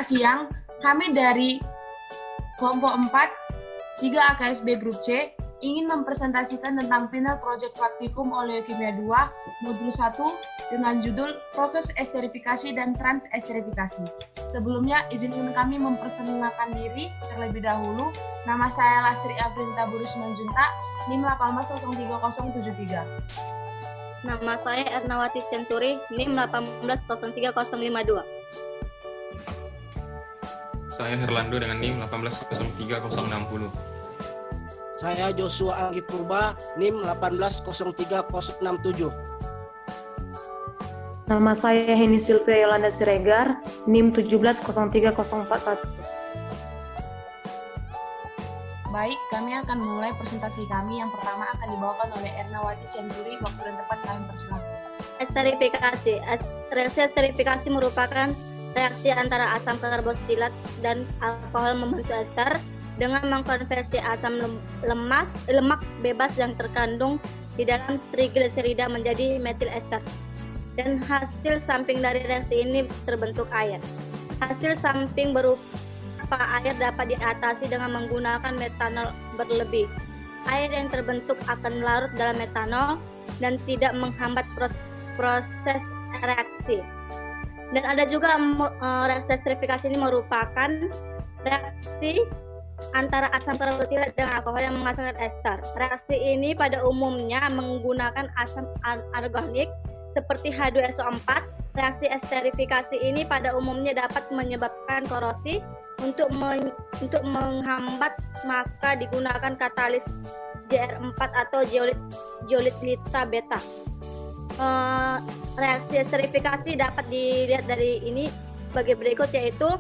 siang, kami dari kelompok 4, 3 AKSB Grup C, ingin mempresentasikan tentang final project praktikum oleokimia 2, modul 1, dengan judul proses esterifikasi dan transesterifikasi. Sebelumnya, izinkan kami memperkenalkan diri terlebih dahulu. Nama saya Lastri Afrinta Buru Simanjuntak, NIM 1803073. Nama saya Ernawati Centuri, NIM 1803052. Saya Herlando dengan NIM 1803060. Saya Joshua Anggi Purba, NIM 1803067. Nama saya Heni Sylvia Yolanda Siregar, NIM 1703041. Baik, kami akan mulai presentasi kami. Yang pertama akan dibawakan oleh Ernawati Centuri. Waktu dan tempat kami persilakan. Esterifikasi. Reaksi esterifikasi merupakan reaksi antara asam karboksilat dan alkohol membentuk ester dengan mengkonversi asam lemak bebas yang terkandung di dalam trigliserida menjadi metil ester. Dan hasil samping dari reaksi ini terbentuk air. Hasil samping berupa air dapat diatasi dengan menggunakan metanol berlebih. Air yang terbentuk akan larut dalam metanol dan tidak menghambat proses reaksi. Dan ada juga reaksi esterifikasi ini merupakan reaksi antara asam karboksilat dengan alkohol yang menghasilkan ester. Reaksi ini pada umumnya menggunakan asam organik seperti H2SO4. Reaksi esterifikasi ini pada umumnya dapat menyebabkan korosi. Untuk menghambat maka digunakan katalis JR4 atau zeolit lita beta. Reaksi esterifikasi dapat dilihat dari ini sebagai berikut, yaitu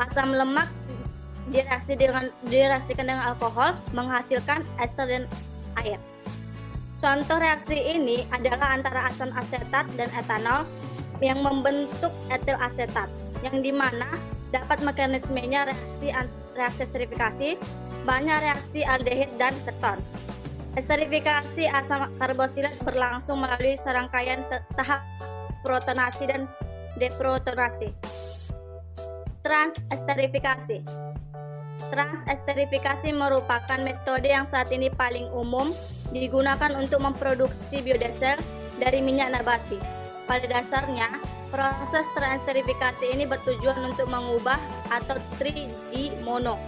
asam lemak direaksikan dengan alkohol menghasilkan ester dan air. Contoh reaksi ini adalah antara asam asetat dan etanol yang membentuk etil asetat, yang dimana dapat mekanismenya reaksi esterifikasi, banyak reaksi aldehid dan keton. Esterifikasi asam karboksilat berlangsung melalui serangkaian tahap protonasi dan deprotonasi. Transesterifikasi. Transesterifikasi merupakan metode yang saat ini paling umum digunakan untuk memproduksi biodiesel dari minyak nabati. Pada dasarnya, proses transesterifikasi ini bertujuan untuk mengubah atau tri-di-mono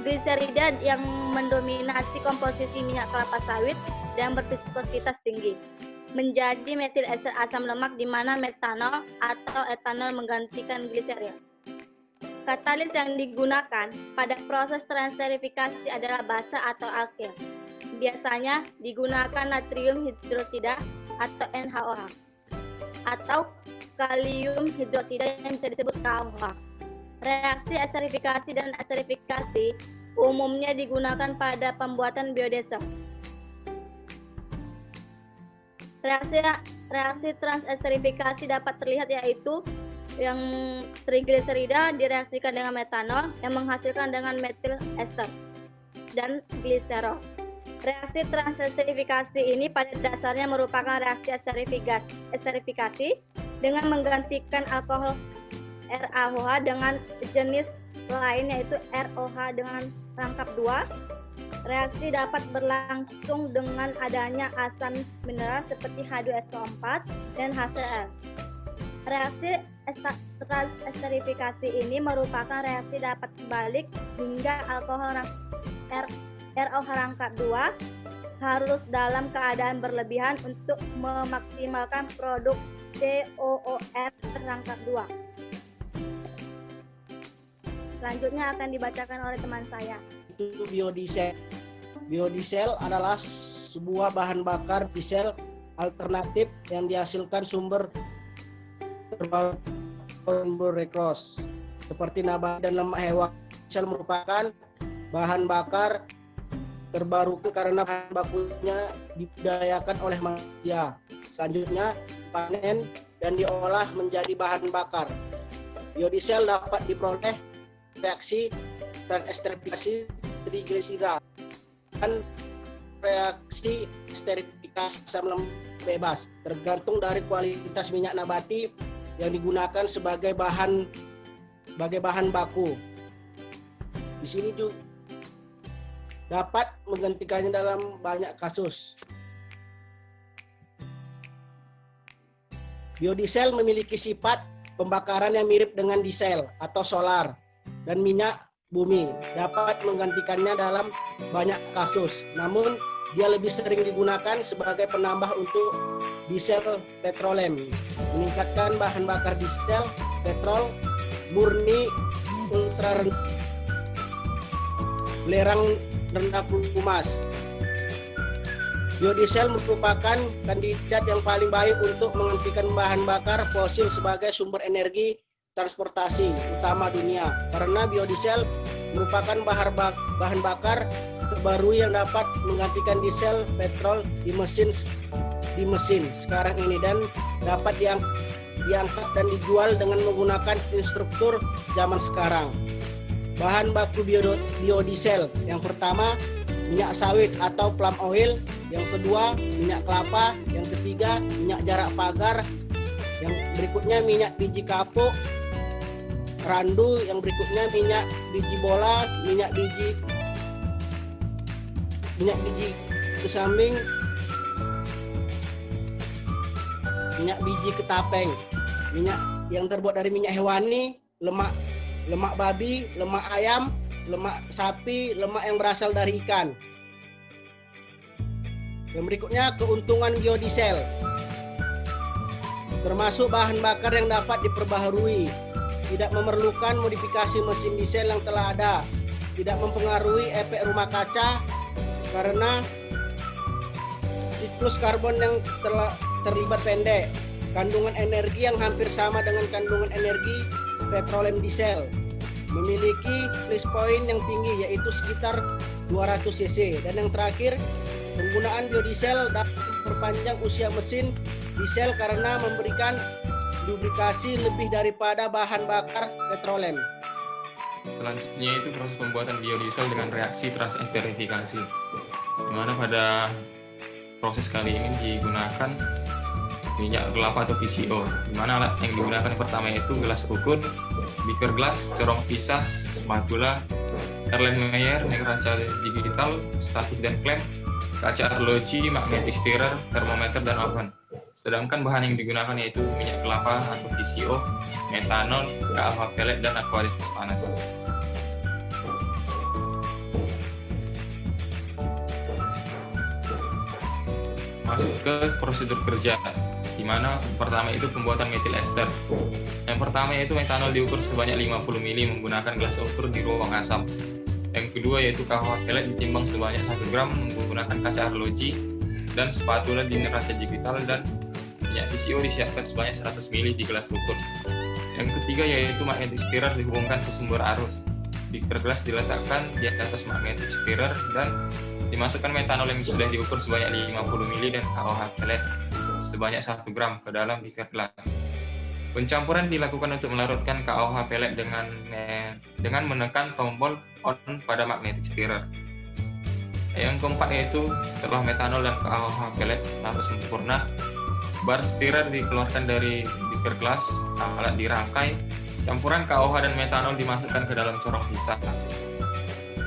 gliserida yang mendominasi komposisi minyak kelapa sawit dan berviskositas tinggi menjadi metil ester asam lemak, di mana metanol atau etanol menggantikan gliseril. Katalis yang digunakan pada proses transesterifikasi adalah basa atau alkil. Biasanya digunakan natrium hidroksida atau NaOH atau kalium hidroksida yang bisa disebut KOH. Reaksi esterifikasi dan esterifikasi umumnya digunakan pada pembuatan biodiesel. Reaksi transesterifikasi dapat terlihat, yaitu yang trigliserida direaksikan dengan metanol yang menghasilkan dengan metil ester dan gliserol. Reaksi transesterifikasi ini pada dasarnya merupakan reaksi esterifikasi dengan menggantikan alkohol RaOH dengan jenis lain, yaitu ROH dengan rangkap 2. Reaksi dapat berlangsung dengan adanya asam mineral seperti H2SO4 dan HCl. Reaksi transesterifikasi ini merupakan reaksi dapat balik hingga alkohol ROH rangkap 2 harus dalam keadaan berlebihan untuk memaksimalkan produk COOR rangkap 2. Selanjutnya akan dibacakan oleh teman saya. Itu biodiesel. Biodiesel adalah sebuah bahan bakar diesel alternatif yang dihasilkan sumber terbarukan seperti nabati dan lemak hewan. Biodiesel merupakan bahan bakar terbarukan karena bahan bakunya dibudidayakan oleh manusia. Selanjutnya panen dan diolah menjadi bahan bakar. Biodiesel dapat diperoleh reaksi transesterifikasi trigliserida dan reaksi esterifikasi asam lemak bebas, tergantung dari kualitas minyak nabati yang digunakan sebagai bahan sebagai bahan baku. Di sini juga dapat menggantikannya dalam banyak kasus. Biodiesel memiliki sifat pembakaran yang mirip dengan diesel atau solar dan minyak bumi, dapat menggantikannya dalam banyak kasus. Namun dia lebih sering digunakan sebagai penambah untuk diesel petrolem, meningkatkan bahan bakar diesel petrol murni ultra belerang rendah kumas. Biodiesel merupakan kandidat yang paling baik untuk menggantikan bahan bakar fosil sebagai sumber energi transportasi utama dunia, karena biodiesel merupakan bahan bakar terbaru yang dapat menggantikan diesel petrol di mesin sekarang ini dan dapat diangkat dan dijual dengan menggunakan instruktur zaman sekarang. Bahan baku biodiesel yang pertama minyak sawit atau palm oil, yang kedua minyak kelapa, yang ketiga minyak jarak pagar, yang berikutnya minyak biji kapuk randu, yang berikutnya minyak biji bola, minyak biji kesamping, minyak biji ketapeng, minyak yang terbuat dari minyak hewani, lemak babi, lemak ayam, lemak sapi, lemak yang berasal dari ikan. Yang berikutnya keuntungan biodiesel, termasuk bahan bakar yang dapat diperbaharui, tidak memerlukan modifikasi mesin diesel yang telah ada, tidak mempengaruhi efek rumah kaca karena siklus karbon yang terlibat pendek, kandungan energi yang hampir sama dengan kandungan energi petrolem diesel, memiliki flash point yang tinggi yaitu sekitar 200 cc, dan yang terakhir penggunaan biodiesel dapat memperpanjang usia mesin diesel karena memberikan lubrikasi lebih daripada bahan bakar petrolem. Selanjutnya itu proses pembuatan biodiesel dengan reaksi transesterifikasi, di mana pada proses kali ini digunakan minyak kelapa atau PCO, di mana alat yang digunakan yang pertama yaitu gelas ukur, beaker glass, corong pisah, spatula, Erlenmeyer, neraca digital, statik dan klem, kaca arloji, magnetic stirrer, termometer, dan oven. Sedangkan bahan yang digunakan yaitu minyak kelapa atau PCO, metanol, KAH pellet, dan aquarius panas. Masuk ke prosedur kerja, di mana pertama itu pembuatan metil ester. Yang pertama yaitu metanol diukur sebanyak 50 ml menggunakan gelas ukur di ruang asam. Yang kedua yaitu KAH pellet ditimbang sebanyak 1 gram menggunakan kaca arloji dan spatula di neraca digital, dan minyak PCO disiapkan sebanyak 100 ml di gelas ukur. Yang ketiga yaitu magnetic stirrer dihubungkan ke sumber arus. Beaker glass diletakkan di atas magnetic stirrer dan dimasukkan metanol yang sudah diukur sebanyak 50 ml dan KAH pellet sebanyak 1 gram ke dalam beaker glass. Pencampuran dilakukan untuk melarutkan KAH pellet dengan menekan tombol on pada magnetic stirrer. Yang keempat yaitu setelah metanol dan KAH pellet larut sempurna, bar stirrer dikeluarkan dari beaker glass, alat dirangkai, campuran KAH dan metanol dimasukkan ke dalam corong pisah.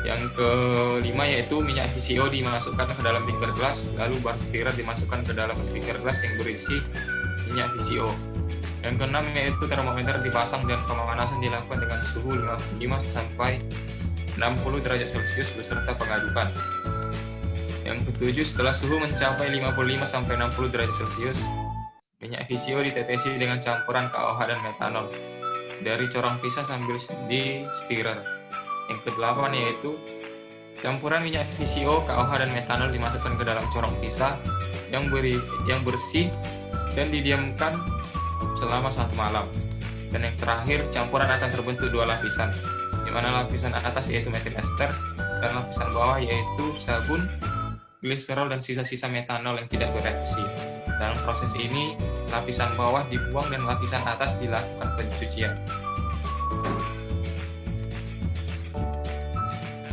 Yang kelima yaitu minyak PCO dimasukkan ke dalam beaker glass, lalu bar stirrer dimasukkan ke dalam beaker glass yang berisi minyak PCO. Yang keenam yaitu termometer dipasang dan pemanasan dilakukan dengan suhu 55 sampai 60 derajat Celcius beserta pengadukan. Yang ketujuh, setelah suhu mencapai 55 sampai 60 derajat Celcius, minyak PCO ditetesi dengan campuran KAH dan metanol dari corong pisah sambil di stirrer. Yang kedelapan yaitu campuran minyak PCO, KAH dan metanol dimasukkan ke dalam corong pisah yang bersih dan didiamkan selama 1 malam. Dan yang terakhir, campuran akan terbentuk 2 lapisan, di mana lapisan atas yaitu metil ester dan lapisan bawah yaitu sabun, gliserol, dan sisa-sisa metanol yang tidak bereaksi. Dalam proses ini, lapisan bawah dibuang dan lapisan atas dilakukan pencucian.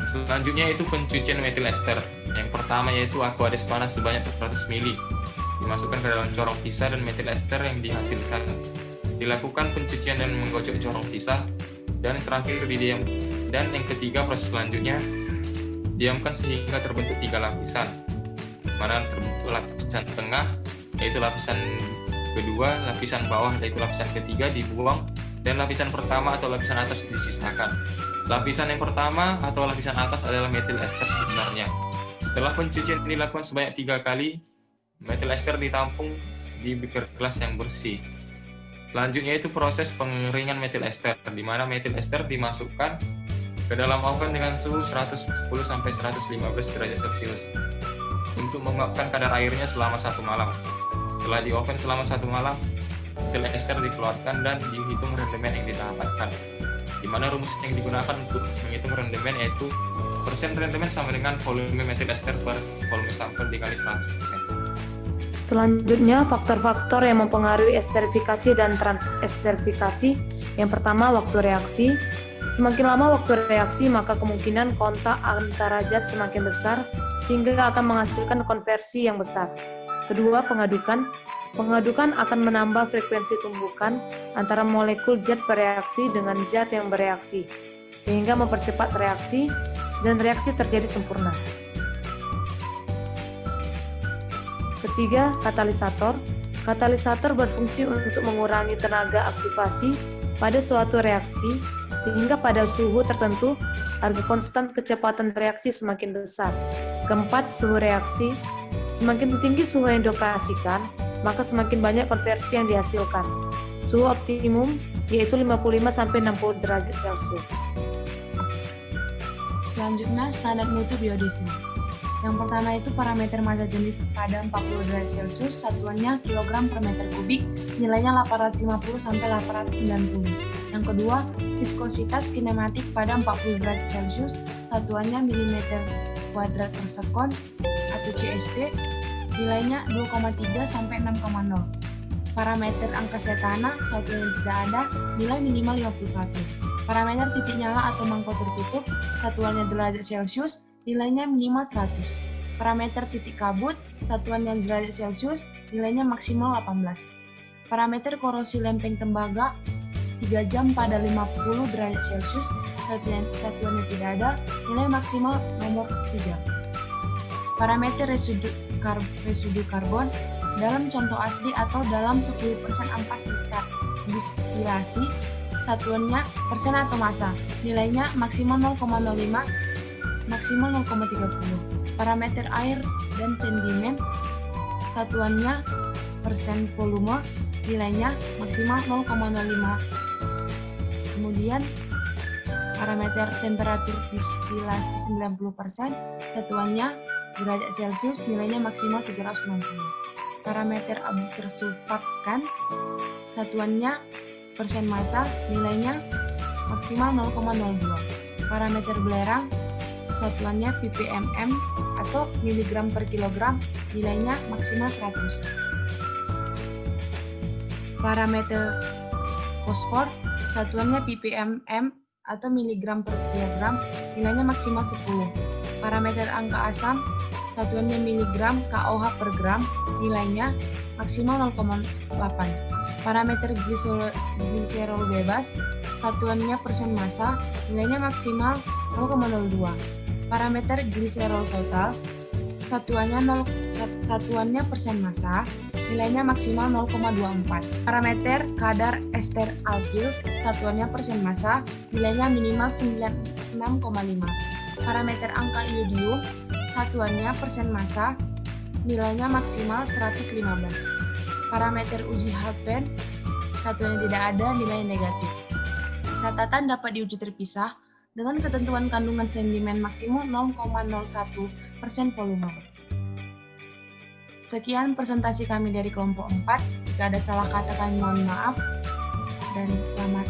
Selanjutnya itu pencucian metil ester. Yang pertama yaitu aquarius panas sebanyak 100 ml. Dimasukkan ke dalam corong pisah dan metil ester yang dihasilkan. Dilakukan pencucian dan menggocok corong pisah Dan yang terakhir didiam. Dan yang ketiga, proses selanjutnya diamkan sehingga terbentuk 3 lapisan. Mana terbentuk lapisan tengah, yaitu lapisan kedua, lapisan bawah, yaitu lapisan ketiga dibuang, dan lapisan pertama atau lapisan atas disisakan. Lapisan yang pertama atau lapisan atas adalah metil ester sebenarnya. Setelah pencucian dilakukan sebanyak 3 kali, metil ester ditampung di beker gelas yang bersih. Selanjutnya itu proses pengeringan metil ester, di mana metil ester dimasukkan ke dalam oven dengan suhu 110-115 derajat Celcius untuk menguapkan kadar airnya selama 1 malam. Setelah di oven selama 1 malam, metil ester dikeluarkan dan dihitung rendemen yang didapatkan. Di mana rumus yang digunakan untuk menghitung rendemen yaitu persen rendemen sama dengan volume metil ester per volume sampel dikali 100%. Selanjutnya, faktor-faktor yang mempengaruhi esterifikasi dan transesterifikasi. Yang pertama, waktu reaksi. Semakin lama waktu reaksi, maka kemungkinan kontak antara zat semakin besar, sehingga akan menghasilkan konversi yang besar. Kedua, pengadukan. Pengadukan akan menambah frekuensi tumbukan antara molekul zat bereaksi dengan zat yang bereaksi, sehingga mempercepat reaksi, dan reaksi terjadi sempurna. Ketiga, katalisator. Katalisator berfungsi untuk mengurangi tenaga aktivasi pada suatu reaksi, sehingga pada suhu tertentu, harga konstan kecepatan reaksi semakin besar. Keempat, suhu reaksi. Semakin tinggi suhu yang dioperasikan, maka semakin banyak konversi yang dihasilkan. Suhu optimum yaitu 55-60 derajat Celcius. Selanjutnya, standar mutu biodiesel. Yang pertama itu parameter massa jenis pada 40 derajat Celcius, satuannya kilogram per meter kubik, nilainya 850-890. Yang kedua, viskositas kinematik pada 40 derajat Celcius, satuannya milimeter kuadrat per sekon atau CST, nilainya 2,3-6,0. Parameter angka setana, satuan yang tidak ada, nilai minimal 51. Parameter titik nyala atau mangkok tertutup, satuannya derajat Celcius, nilainya minimal 100. Parameter titik kabut, satuan yang derajat Celcius, nilainya maksimal 18. Parameter korosi lempeng tembaga, 3 jam pada 50 derajat Celcius, satuannya tidak ada, nilai maksimal nomor 3. Parameter residu karbon, dalam contoh asli atau dalam 10% ampas distilasi, satuannya persen atau massa, nilainya maksimal 0,05, maksimal 0,30. Parameter air dan sedimen, satuannya persen volume, nilainya maksimal 0,05. Kemudian parameter temperatur distilasi 90%, satuannya derajat Celcius, nilainya maksimal 360. Parameter abu tersulfatkan, satuannya persen massa, nilainya maksimal 0,02. Parameter belerang, satuannya ppmm atau miligram per kilogram, nilainya maksimal 100. Parameter fosfor, satuannya ppmm atau miligram per kilogram, nilainya maksimal 10. Parameter angka asam, satuannya miligram KOH per gram, nilainya maksimal 0,8. Parameter gliserol bebas, satuannya persen massa, nilainya maksimal 0,02. Parameter gliserol total, satuannya persen massa, nilainya maksimal 0,24. Parameter kadar ester alkil, satuannya persen massa, nilainya minimal 96,5. Parameter angka iodium, satuannya persen massa, nilainya maksimal 115. Parameter uji Halpern, satuannya tidak ada, nilai negatif. Catatan dapat diuji terpisah dengan ketentuan kandungan sedimen maksimum 0,01% volume. Sekian presentasi kami dari kelompok 4. Jika ada salah kata kami mohon maaf dan selamat